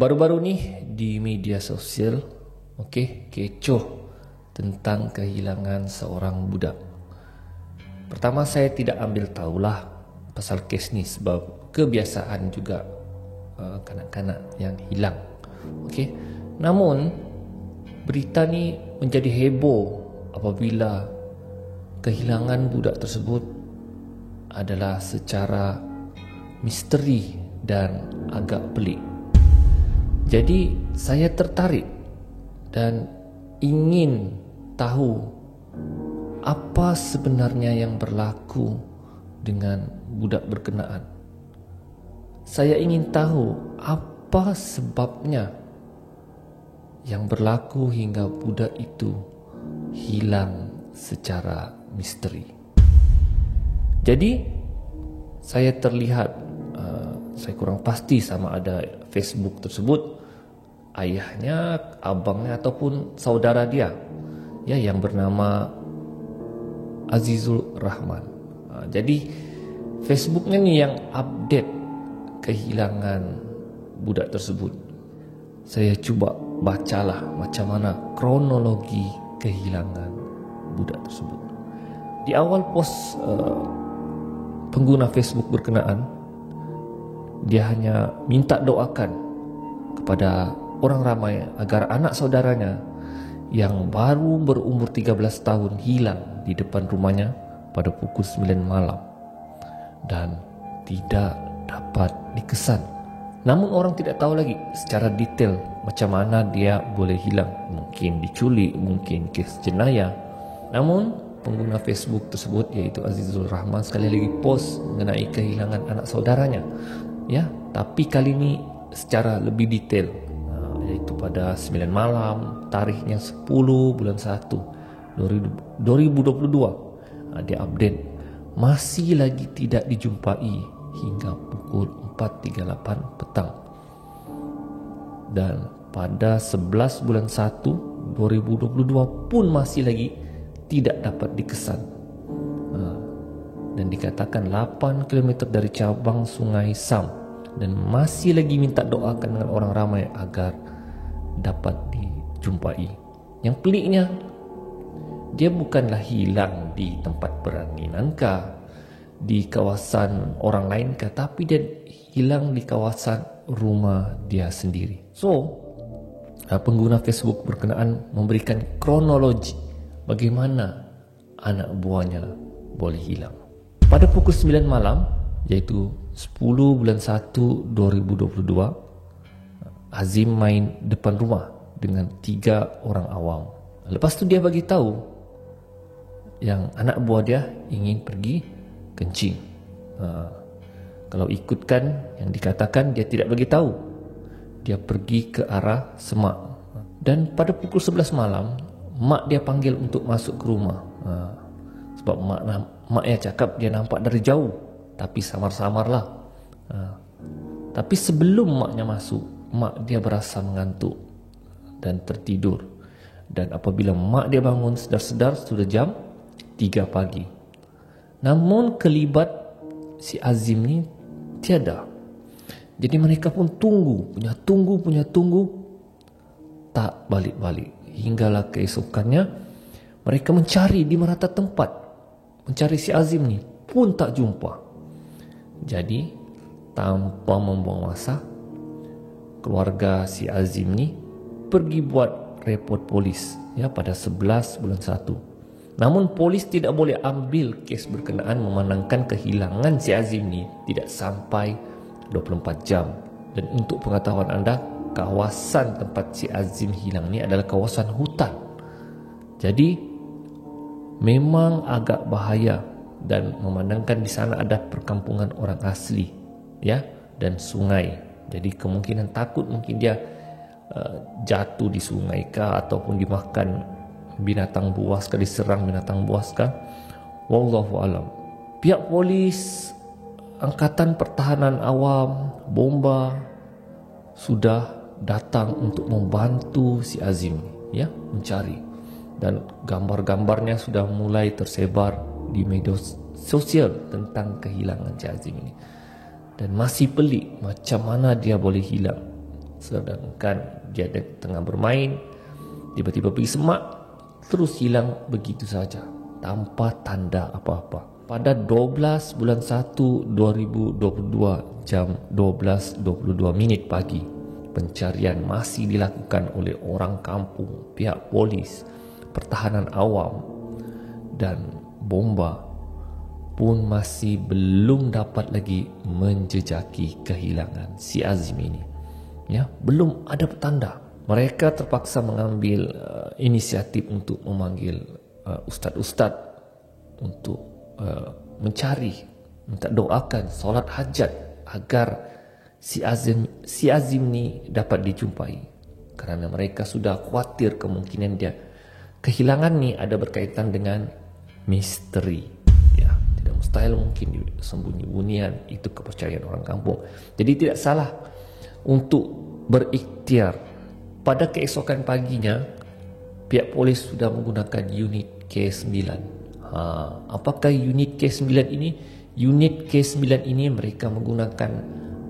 Baru-baru ni di media sosial, kecoh tentang kehilangan seorang budak. Pertama, saya tidak ambil tahulah pasal kes ni sebab kebiasaan juga kanak-kanak yang hilang. Namun berita ni menjadi heboh apabila kehilangan budak tersebut adalah secara misteri dan agak pelik. Jadi saya tertarik dan ingin tahu apa sebenarnya yang berlaku dengan budak berkenaan. Saya ingin tahu apa sebabnya yang berlaku hingga budak itu hilang secara misteri. Jadi saya terlihat, saya kurang pasti sama ada Facebook tersebut ayahnya, abangnya ataupun saudara dia, yang bernama Azizul Rahman. Jadi Facebooknya ni yang update kehilangan budak tersebut. Saya cuba bacalah macam mana kronologi kehilangan budak tersebut. Di awal post pengguna Facebook berkenaan, dia hanya minta doakan kepada orang ramai agar anak saudaranya yang baru berumur 13 tahun hilang di depan rumahnya pada pukul 9 malam dan tidak dapat dikesan. Namun orang tidak tahu lagi secara detail macam mana dia boleh hilang. Mungkin diculik, mungkin kes jenayah. Namun pengguna Facebook tersebut, iaitu Azizul Rahman, sekali lagi post mengenai kehilangan anak saudaranya. Tapi kali ini secara lebih detail, iaitu pada 9 malam, tarikhnya 10 bulan 1 2022. Dia update masih lagi tidak dijumpai hingga pukul 4.38 petang. Dan pada 11 bulan 1 2022 pun masih lagi tidak dapat dikesan. Dan dikatakan 8 km dari cabang Sungai Sam, dan masih lagi minta doakan dengan orang ramai agar dapat dijumpai. Yang peliknya, dia bukanlah hilang di tempat peranginankah, di kawasan orang lainkah, tapi dia hilang di kawasan rumah dia sendiri. So, pengguna Facebook berkenaan memberikan kronologi bagaimana anak buahnya boleh hilang. Pada pukul 9 malam, iaitu 10 bulan 1 2022, Azim main depan rumah dengan 3 orang awam. Lepas tu dia bagi tahu yang anak buah dia ingin pergi kencing. Kalau ikutkan yang dikatakan, dia tidak bagi tahu. Dia pergi ke arah semak. Dan pada pukul 11 malam, mak dia panggil untuk masuk ke rumah. Sebab maknya cakap dia nampak dari jauh, tapi samar-samar lah. Tapi sebelum maknya masuk, mak dia berasa mengantuk dan tertidur. Dan apabila mak dia bangun sedar-sedar, sudah jam 3 pagi. Namun kelibat si Azim ni tiada. Jadi mereka pun tunggu, tak balik-balik. Hinggalah keesokannya, mereka mencari di merata tempat, mencari si Azim ni, pun tak jumpa. Jadi tanpa membuang masa, keluarga si Azim ni pergi buat report polis pada 11 bulan 1. Namun polis tidak boleh ambil kes berkenaan memandangkan kehilangan si Azim ni tidak sampai 24 jam. Dan untuk pengetahuan anda, kawasan tempat si Azim hilang ni adalah kawasan hutan. Jadi memang agak bahaya, dan memandangkan di sana ada perkampungan orang asli, dan sungai. Jadi kemungkinan takut mungkin dia jatuh di sungai kah, ataupun dimakan binatang buas kah, diserang binatang buas kah. Wallahu alam. Pihak polis, Angkatan Pertahanan Awam, Bomba sudah datang untuk membantu si Azim mencari. Dan gambar-gambarnya sudah mulai tersebar di media sosial tentang kehilangan si Azim ini. Dan masih pelik macam mana dia boleh hilang sedangkan dia tengah bermain, tiba-tiba pergi semak, terus hilang begitu saja tanpa tanda apa-apa. Pada 12 bulan 1 2022 jam 12.22 pagi, pencarian masih dilakukan oleh orang kampung, pihak polis, pertahanan awam dan bomba pun masih belum dapat lagi menjejaki kehilangan si Azim ini. Ya, belum ada petanda. Mereka terpaksa mengambil inisiatif untuk memanggil ustaz-ustaz untuk mencari, minta doakan, solat hajat agar si Azim ni dapat dijumpai, kerana mereka sudah khawatir kemungkinan dia kehilangan ni ada berkaitan dengan misteri. Ya, tidak mustahil mungkin sembunyi-bunyian, itu kepercayaan orang kampung. Jadi tidak salah untuk berikhtiar. Pada keesokan paginya, pihak polis sudah menggunakan unit K9. Apakah unit K9 ini? Unit K9 ini mereka menggunakan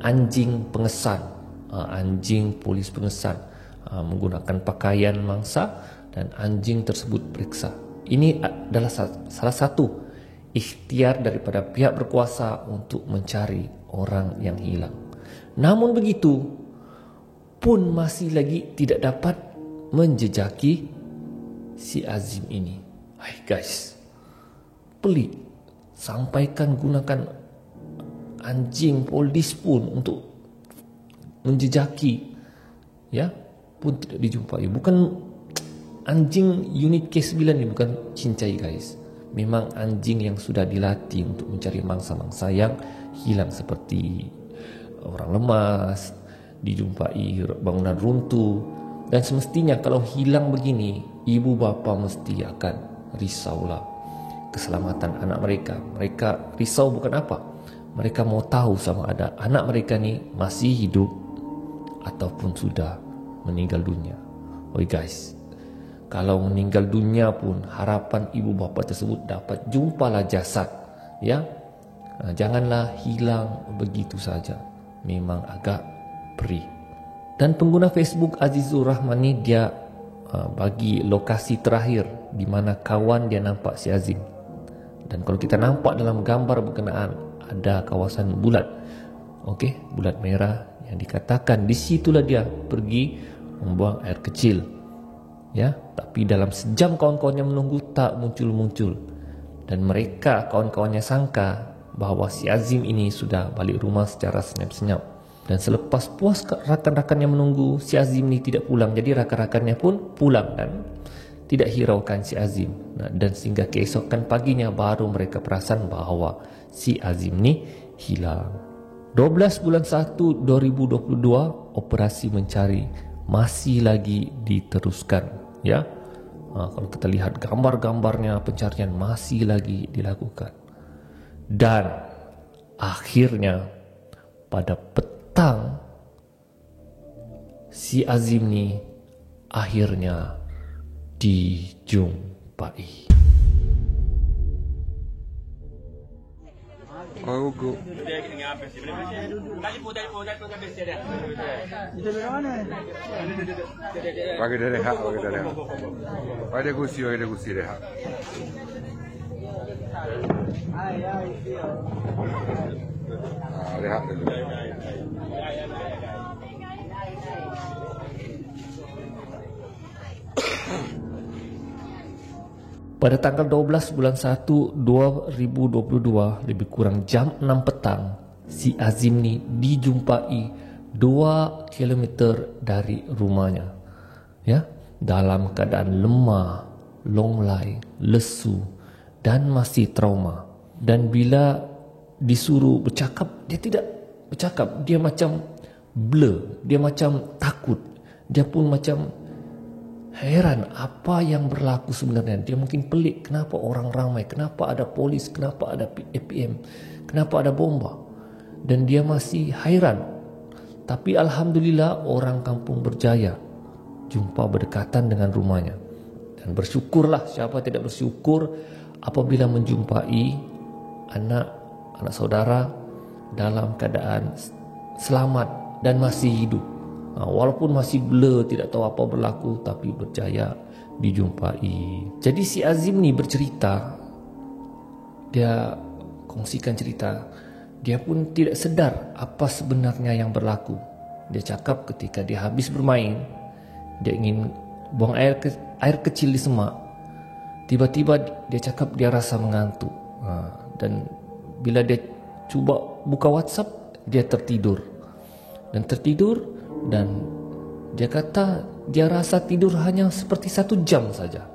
anjing pengesan, anjing polis pengesan, menggunakan pakaian mangsa dan anjing tersebut periksa. Ini adalah salah satu ikhtiar daripada pihak berkuasa untuk mencari orang yang hilang. Namun begitu pun masih lagi tidak dapat menjejaki si Azim ini. Hai guys, pelik, sampaikan gunakan anjing polis pun untuk menjejaki, ya, pun tidak dijumpai. Bukan anjing unit K9 ini bukan cincai guys, memang anjing yang sudah dilatih untuk mencari mangsa-mangsa yang hilang, seperti orang lemas, dijumpai bangunan runtuh. Dan semestinya kalau hilang begini, ibu bapa mesti akan risaulah keselamatan anak mereka. Mereka risau bukan apa, mereka mau tahu sama ada anak mereka ni masih hidup ataupun sudah meninggal dunia. Oi guys, kalau meninggal dunia pun harapan ibu bapa tersebut dapat jumpalah jasad, ya. Janganlah hilang begitu saja, memang agak perih. Dan pengguna Facebook Azizur Rahman ni dia bagi lokasi terakhir di mana kawan dia nampak si Azim. Dan kalau kita nampak dalam gambar berkenaan ada kawasan bulat, okey, bulat merah yang dikatakan di situlah dia pergi membuang air kecil. Ya, tapi dalam sejam kawan-kawannya menunggu tak muncul-muncul. Dan mereka kawan-kawannya sangka bahawa si Azim ini sudah balik rumah secara senyap-senyap. Dan selepas puas rakan-rakannya menunggu, si Azim ni tidak pulang. Jadi rakan-rakannya pun pulang dan tidak hiraukan si Azim. Dan sehingga keesokan paginya baru mereka perasan bahawa si Azim ni hilang. 12 bulan 1 2022, operasi mencari masih lagi diteruskan. Ya, kalau kita lihat gambar-gambarnya, pencarian masih lagi dilakukan. Dan akhirnya pada petang, si Azim ni akhirnya dijumpai. Aku pakai dari hak, pada kursi rehat. Rehat dulu. Pada tanggal 12 bulan 1 2022, lebih kurang jam 6 petang, si Azim ni dijumpai 2 kilometer dari rumahnya. Ya, dalam keadaan lemah, longlai, lesu dan masih trauma. Dan bila disuruh bercakap, dia tidak bercakap. Dia macam blur, dia macam takut. Dia pun macam heran apa yang berlaku sebenarnya. Dia mungkin pelik, kenapa orang ramai, kenapa ada polis, kenapa ada APM, kenapa ada bomba. Dan dia masih hairan. Tapi alhamdulillah orang kampung berjaya jumpa berdekatan dengan rumahnya. Dan bersyukurlah, siapa tidak bersyukur apabila menjumpai anak saudara dalam keadaan selamat dan masih hidup. Walaupun masih blur, tidak tahu apa berlaku, tapi berjaya dijumpai. Jadi si Azim ni bercerita, dia kongsikan cerita, dia pun tidak sedar apa sebenarnya yang berlaku. Dia cakap ketika dia habis bermain, dia ingin buang air kecil di semak. Tiba-tiba dia cakap dia rasa mengantuk. Dan bila dia cuba buka WhatsApp, dia tertidur. Dan dia kata dia rasa tidur hanya seperti 1 jam saja.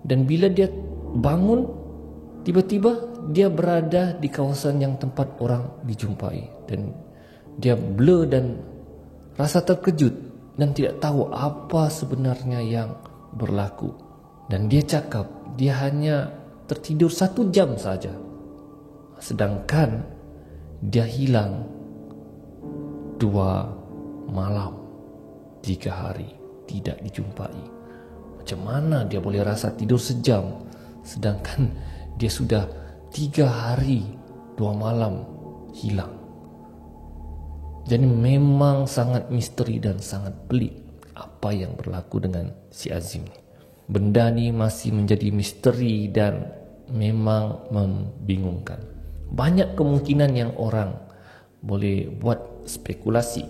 Dan bila dia bangun, tiba-tiba dia berada di kawasan yang tempat orang dijumpai. Dan dia blur dan rasa terkejut dan tidak tahu apa sebenarnya yang berlaku. Dan dia cakap dia hanya tertidur 1 jam saja, sedangkan dia hilang 2 malam 3 hari tidak dijumpai. Macam mana dia boleh rasa tidur sejam sedangkan dia sudah 3 hari 2 malam hilang? Jadi memang sangat misteri dan sangat pelik apa yang berlaku dengan si Azim ni. Benda ni masih menjadi misteri dan memang membingungkan. Banyak kemungkinan yang orang boleh buat spekulasi.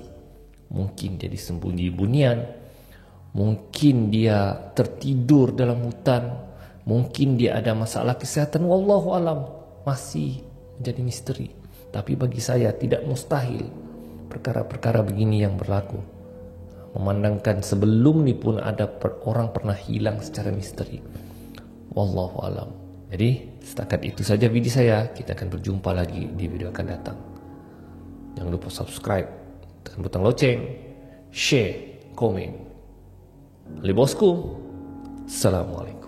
Mungkin dia disembunyi bunian, mungkin dia tertidur dalam hutan, mungkin dia ada masalah kesihatan, wallahu alam, masih menjadi misteri. Tapi bagi saya tidak mustahil perkara-perkara begini yang berlaku. Memandangkan sebelum ni pun ada orang pernah hilang secara misteri. Wallahu alam. Jadi setakat itu saja video saya. Kita akan berjumpa lagi di video akan datang. Jangan lupa subscribe, tekan butang loceng, share, komen. Oleh bosku, Assalamualaikum.